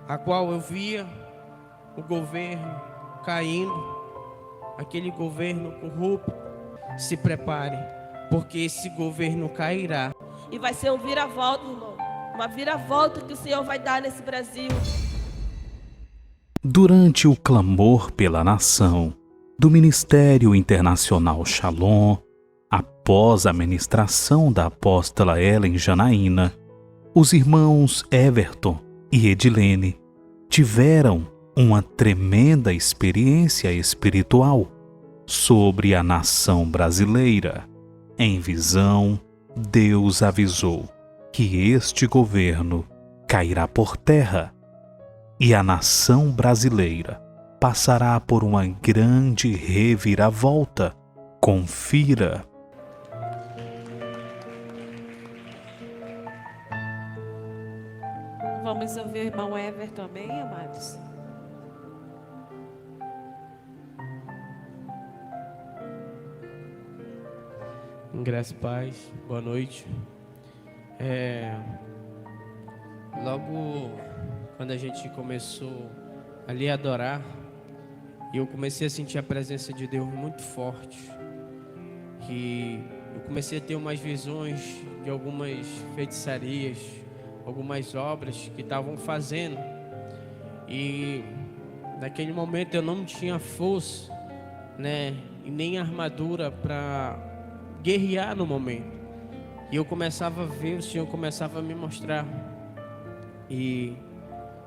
a qual eu via o governo caindo, aquele governo corrupto. Se prepare, porque esse governo cairá. E vai ser um vira-volta, irmão. Uma vira-volta que o Senhor vai dar nesse Brasil. Durante o clamor pela nação do Ministério Internacional Shalom, após a ministração da apóstola Ellen Janaína, os irmãos Everton e Edilene tiveram uma tremenda experiência espiritual sobre a nação brasileira. Em visão, Deus avisou que este governo cairá por terra e a nação brasileira passará por uma grande reviravolta. Confira. Vamos ouvir o irmão Everton, amém, amados? Graça e paz, boa noite. Logo quando a gente começou ali a adorar, eu comecei a sentir a presença de Deus muito forte. Que eu comecei a ter umas visões de algumas feitiçarias, algumas obras que estavam fazendo. E naquele momento eu não tinha força, né, e nem armadura para guerrear no momento. E eu começava a ver, o Senhor começava a me mostrar. E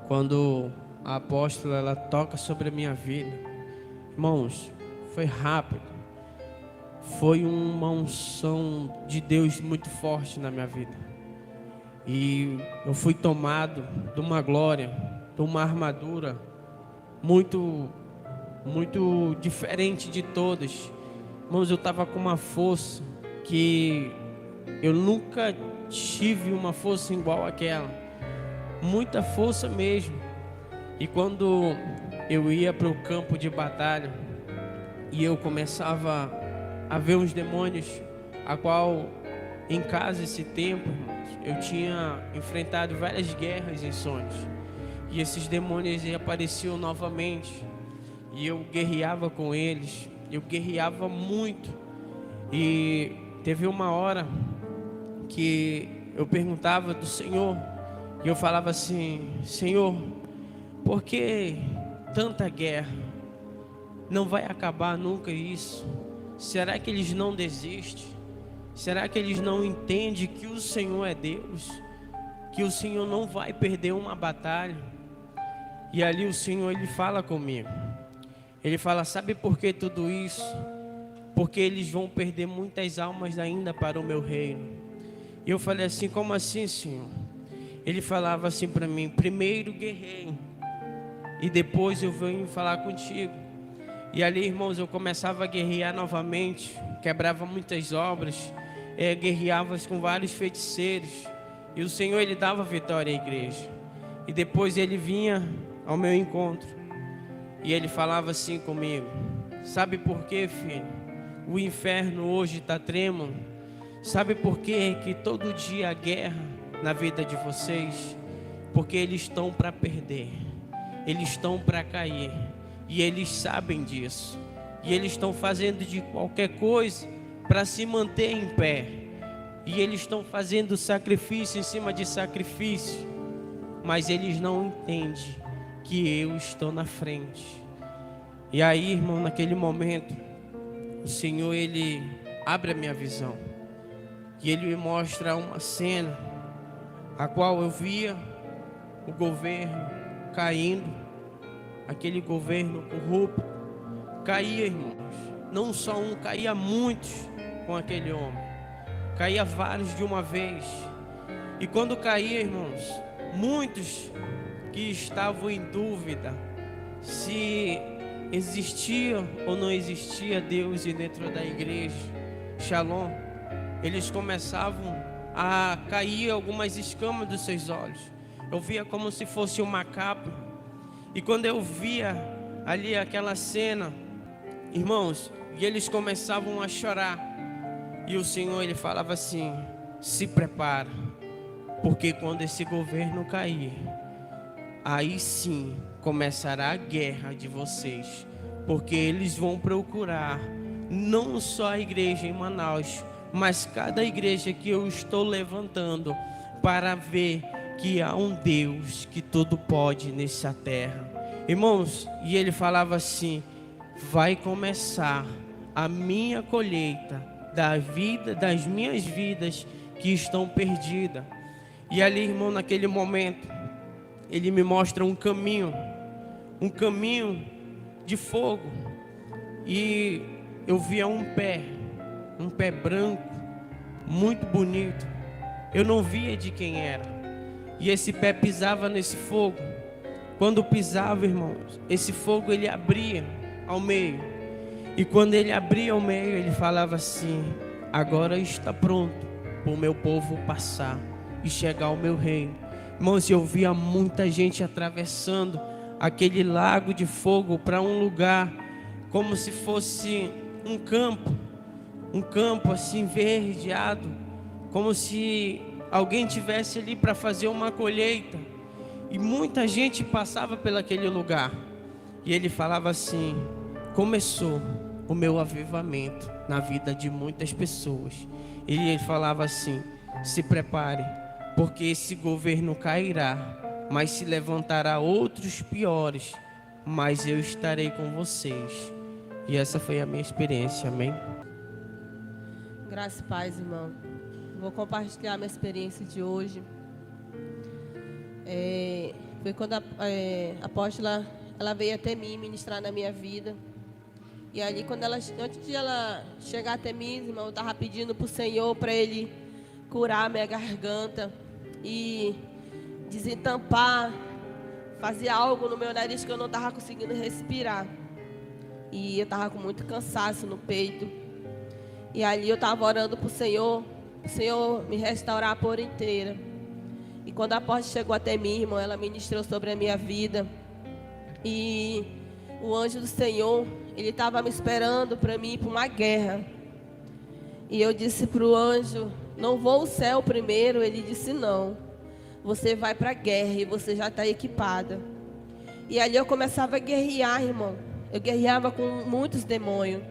quando a apóstola ela toca sobre a minha vida, irmãos, foi rápido. Foi uma unção de Deus muito forte na minha vida. E eu fui tomado de uma glória, de uma armadura muito diferente de todas. Irmãos, eu estava com uma força que eu nunca tive uma força igual àquela. Muita força mesmo. E quando eu ia para o campo de batalha e eu começava a ver os demônios, a qual em casa esse tempo, irmãos, eu tinha enfrentado várias guerras em sonhos. E esses demônios apareciam novamente. E eu guerreava com eles. Eu guerreava muito. E teve uma hora que eu perguntava do Senhor. E eu falava assim: Senhor, por que tanta guerra? Não vai acabar nunca isso? Será que eles não desistem? Será que eles não entendem que o Senhor é Deus? Que o Senhor não vai perder uma batalha? E ali o Senhor, Ele fala comigo. Ele fala: sabe por que tudo isso? Porque eles vão perder muitas almas ainda para o meu reino. E eu falei assim: como assim, Senhor? Ele falava assim para mim: primeiro guerrei, e depois eu venho falar contigo. E ali, irmãos, eu começava a guerrear novamente, quebrava muitas obras, guerreava com vários feiticeiros. E o Senhor, Ele dava vitória à igreja. E depois Ele vinha ao meu encontro. E Ele falava assim comigo: sabe por quê, filho? O inferno hoje está trêmulo. Sabe por quê que todo dia há guerra na vida de vocês? Porque eles estão para perder. Eles estão para cair. E eles sabem disso. E eles estão fazendo de qualquer coisa para se manter em pé. E eles estão fazendo sacrifício em cima de sacrifício. Mas eles não entendem que eu estou na frente. E aí, irmão, naquele momento, o Senhor, Ele abre a minha visão. E Ele me mostra uma cena, a qual eu via o governo caindo. Aquele governo corrupto caía, irmãos. Não só um, caía muitos com aquele homem. Caía vários de uma vez. E quando caía, irmãos, muitos que estavam em dúvida se existia ou não existia Deus dentro da igreja Shalom, eles começavam a cair algumas escamas dos seus olhos. Eu via como se fosse uma capa. E quando eu via ali aquela cena, irmãos, e eles começavam a chorar. E o Senhor, Ele falava assim: se prepara, porque quando esse governo cair, aí sim começará a guerra de vocês, porque eles vão procurar não só a igreja em Manaus, mas cada igreja que eu estou levantando, para ver que há um Deus que tudo pode nessa terra. Irmãos, e ele falava assim: vai começar a minha colheita das minhas vidas que estão perdidas. E ali, irmão, naquele momento, ele me mostra um caminho de fogo, e eu via um pé branco, muito bonito. Eu não via de quem era, e esse pé pisava nesse fogo. Quando pisava, irmãos, esse fogo ele abria ao meio, e quando ele abria ao meio, ele falava assim: agora está pronto para o meu povo passar e chegar ao meu reino. Irmãos, eu via muita gente atravessando aquele lago de fogo para um lugar como se fosse um campo assim verdeado, como se alguém tivesse ali para fazer uma colheita, e muita gente passava pelaquele lugar. E ele falava assim: começou o meu avivamento na vida de muitas pessoas. E ele falava assim: se prepare, porque esse governo cairá, mas se levantará outros piores, mas eu estarei com vocês. E essa foi a minha experiência, amém? Graça e paz, irmão. Vou compartilhar minha experiência de hoje. Foi quando a apóstola ela veio até mim ministrar na minha vida. E ali, antes de ela chegar até mim, irmão, eu estava pedindo para o Senhor para Ele curar a minha garganta e desentampar, fazer algo no meu nariz, que eu não estava conseguindo respirar. E eu estava com muito cansaço no peito. E ali eu estava orando para o Senhor me restaurar por inteira. E quando a apóstola chegou até mim, irmão, ela ministrou sobre a minha vida. E o anjo do Senhor, ele estava me esperando para mim ir para uma guerra. E eu disse para o anjo: não vou ao céu primeiro. Ele disse: não, você vai para a guerra e você já está equipada. E ali eu começava a guerrear, irmão. Eu guerreava com muitos demônios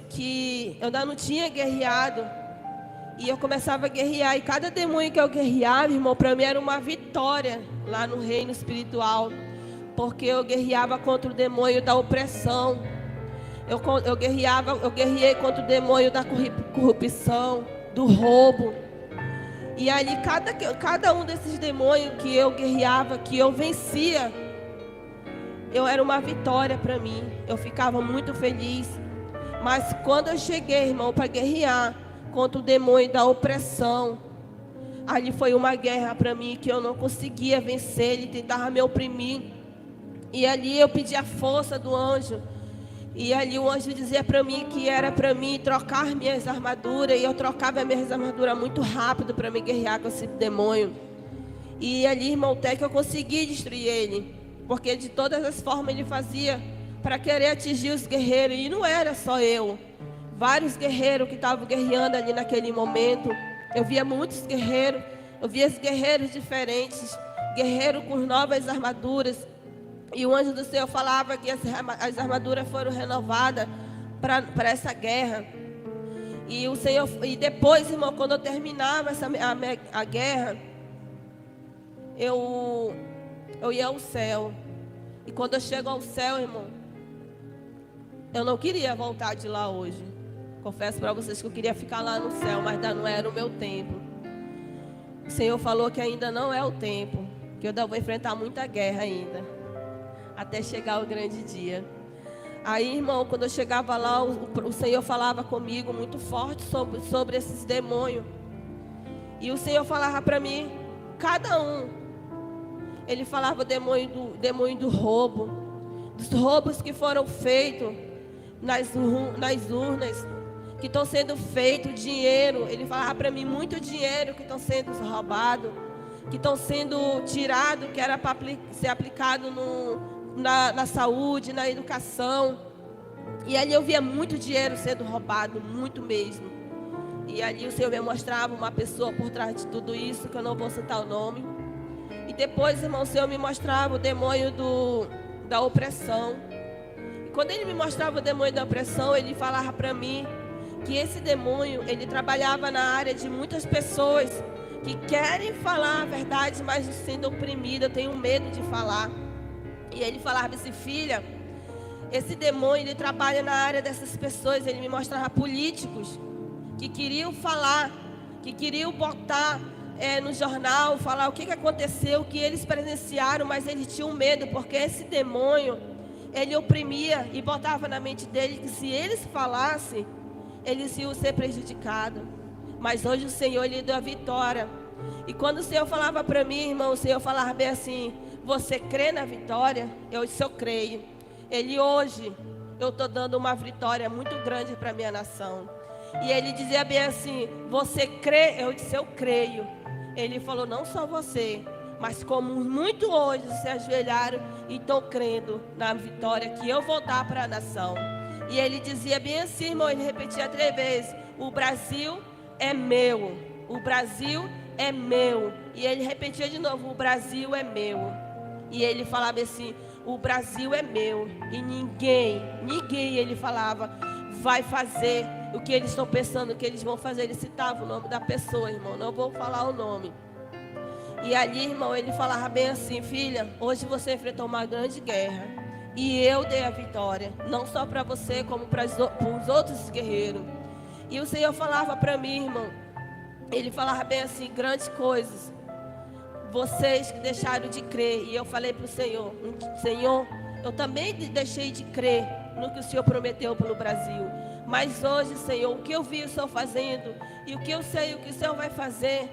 que eu ainda não tinha guerreado. E eu começava a guerrear, e cada demônio que eu guerreava, irmão, para mim era uma vitória lá no reino espiritual, porque eu guerreava contra o demônio da opressão. Eu guerreei contra o demônio da corrupção, do roubo. E ali cada um desses demônios que eu guerreava, que eu vencia, era uma vitória para mim. Eu ficava muito feliz. Mas quando eu cheguei, irmão, para guerrear contra o demônio da opressão, ali foi uma guerra para mim que eu não conseguia vencer. Ele tentava me oprimir. E ali eu pedi a força do anjo. E ali o anjo dizia para mim que era para mim trocar minhas armaduras. E eu trocava minhas armaduras muito rápido para me guerrear com esse demônio. E ali, irmão, até que eu consegui destruir ele. Porque de todas as formas ele fazia para querer atingir os guerreiros. E não era só eu. Vários guerreiros que estavam guerreando ali naquele momento. Eu via muitos guerreiros. Eu via guerreiros diferentes. Guerreiros com novas armaduras. E o anjo do Senhor falava que as armaduras foram renovadas para essa guerra. E o Senhor, e depois, irmão, quando eu terminava a guerra, eu ia ao céu. E quando eu chego ao céu, irmão, eu não queria voltar de lá hoje. Confesso para vocês que eu queria ficar lá no céu, mas ainda não era o meu tempo. O Senhor falou que ainda não é o tempo, que eu ainda vou enfrentar muita guerra ainda, até chegar o grande dia. Aí, irmão, quando eu chegava lá, o Senhor falava comigo muito forte sobre esses demônios. E o Senhor falava para mim, cada um. Ele falava demônio do roubo, dos roubos que foram feitos nas urnas, que estão sendo feitos, dinheiro. Ele falava para mim muito dinheiro que estão sendo roubados, que estão sendo tirados, que era para ser aplicado na saúde, na educação. E ali eu via muito dinheiro sendo roubado, muito mesmo. E ali o Senhor me mostrava uma pessoa por trás de tudo isso, que eu não vou citar o nome. E depois, irmão, o Senhor me mostrava o demônio da opressão. E quando Ele me mostrava o demônio da opressão, Ele falava para mim que esse demônio, ele trabalhava na área de muitas pessoas que querem falar a verdade, mas se sentem oprimidas, tenho medo de falar. E Ele falava assim: filha, esse demônio, ele trabalha na área dessas pessoas. Ele me mostrava políticos que queriam falar, que queriam botar no jornal, falar o que aconteceu, o que eles presenciaram, mas eles tinham medo, porque esse demônio, ele oprimia e botava na mente dele que se eles falassem, eles iam ser prejudicados. Mas hoje o Senhor lhe deu a vitória. E quando o Senhor falava para mim, irmão, o Senhor falava bem assim: você crê na vitória? Eu disse: eu creio. Ele: hoje eu estou dando uma vitória muito grande para a minha nação. E ele dizia bem assim: você crê? Eu disse: eu creio. Ele falou: não só você, mas como muito hoje se ajoelharam e estão crendo na vitória que eu vou dar para a nação. E ele dizia bem assim, irmão, ele repetia 3 vezes: o Brasil é meu, o Brasil é meu. E ele repetia de novo: o Brasil é meu. E ele falava assim: o Brasil é meu. E ninguém, ele falava, vai fazer o que eles estão pensando que eles vão fazer. Ele citava o nome da pessoa, irmão, não vou falar o nome. E ali, irmão, ele falava bem assim: filha, hoje você enfrentou uma grande guerra. E eu dei a vitória, não só para você, como para os outros guerreiros. E o Senhor falava para mim, irmão, Ele falava bem assim: grandes coisas, vocês que deixaram de crer. E eu falei para o Senhor: Senhor, eu também deixei de crer no que o Senhor prometeu pelo Brasil. Mas hoje, Senhor, o que eu vi o Senhor fazendo, e o que eu sei o que o Senhor vai fazer,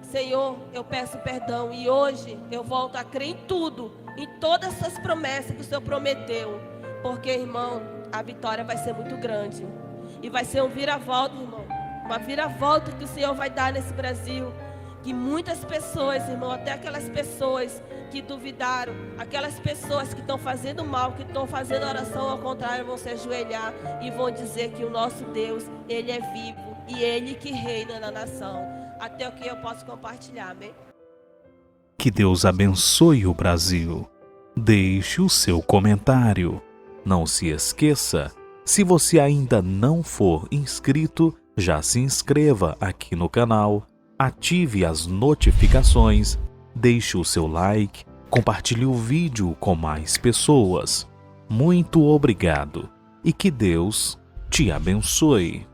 Senhor, eu peço perdão. E hoje eu volto a crer em tudo, em todas essas promessas que o Senhor prometeu. Porque, irmão, a vitória vai ser muito grande. E vai ser um vira-volta, irmão. Uma vira-volta que o Senhor vai dar nesse Brasil. Que muitas pessoas, irmão, até aquelas pessoas que duvidaram, aquelas pessoas que estão fazendo mal, que estão fazendo oração ao contrário, vão se ajoelhar e vão dizer que o nosso Deus, Ele é vivo e Ele que reina na nação. Até o que eu posso compartilhar, amém? Que Deus abençoe o Brasil. Deixe o seu comentário. Não se esqueça, se você ainda não for inscrito, já se inscreva aqui no canal, ative as notificações, deixe o seu like, compartilhe o vídeo com mais pessoas. Muito obrigado e que Deus te abençoe.